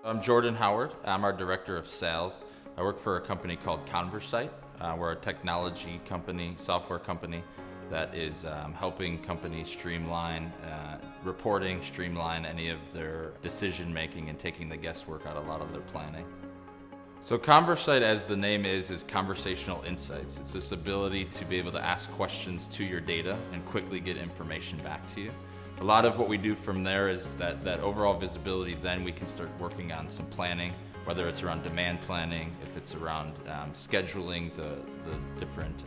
I'm Jordan Howard. I'm our Director of Sales. I work for a company called ConverSight. We're a technology company, software company that is helping companies streamline reporting, streamline any of their decision making and taking the guesswork out of a lot of their planning. So ConverSight, as the name is conversational insights. It's this ability to be able to ask questions to your data and quickly get information back to you. A lot of what we do from there is that overall visibility, then we can start working on some planning, whether it's around demand planning, if it's around scheduling the different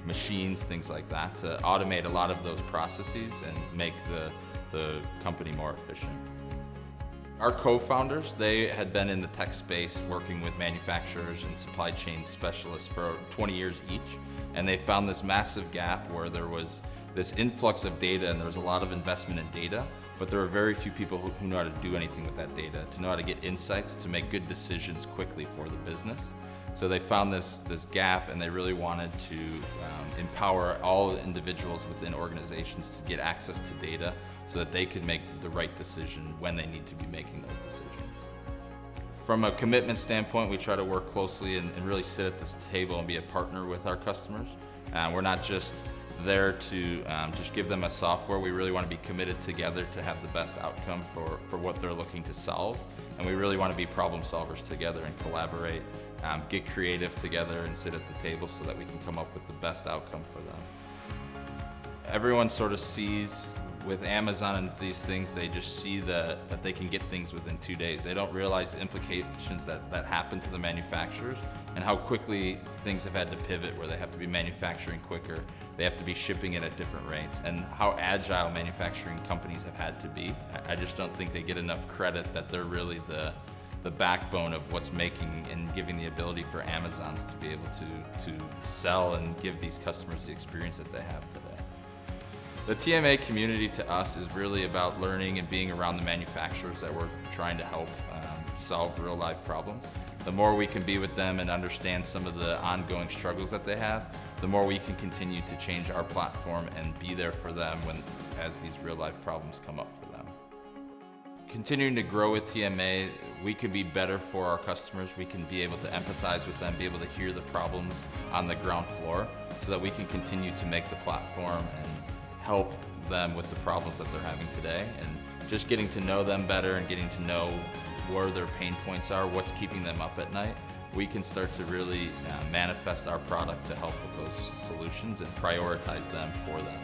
machines, things like that, to automate a lot of those processes and make the company more efficient. Our co-founders, they had been in the tech space working with manufacturers and supply chain specialists for 20 years each, and they found this massive gap where there was this influx of data and there was a lot of investment in data, but there were very few people who know how to do anything with that data, to know how to get insights, to make good decisions quickly for the business. So they found this gap, and they really wanted to empower all individuals within organizations to get access to data so that they could make the right decision when they need to be making those decisions. From a commitment standpoint, we try to work closely and really sit at this table and be a partner with our customers. We're not just there to just give them a software. We really want to be committed together to have the best outcome for what they're looking to solve. And we really want to be problem solvers together and collaborate, get creative together and sit at the table so that we can come up with the best outcome for them. Everyone sort of sees with Amazon and these things, they just see that they can get things within 2 days. They don't realize the implications that happen to the manufacturers and how quickly things have had to pivot, where they have to be manufacturing quicker, they have to be shipping it at different rates, and how agile manufacturing companies have had to be. I just don't think they get enough credit that they're really the backbone of what's making and giving the ability for Amazons to be able to sell and give these customers the experience that they have today. The TMA community to us is really about learning and being around the manufacturers that we're trying to help solve real life problems. The more we can be with them and understand some of the ongoing struggles that they have, the more we can continue to change our platform and be there for them as these real life problems come up for them. Continuing to grow with TMA, we can be better for our customers. We can be able to empathize with them, be able to hear the problems on the ground floor so that we can continue to make the platform and help them with the problems that they're having today, and just getting to know them better and getting to know where their pain points are, what's keeping them up at night. We can start to really manifest our product to help with those solutions and prioritize them for them.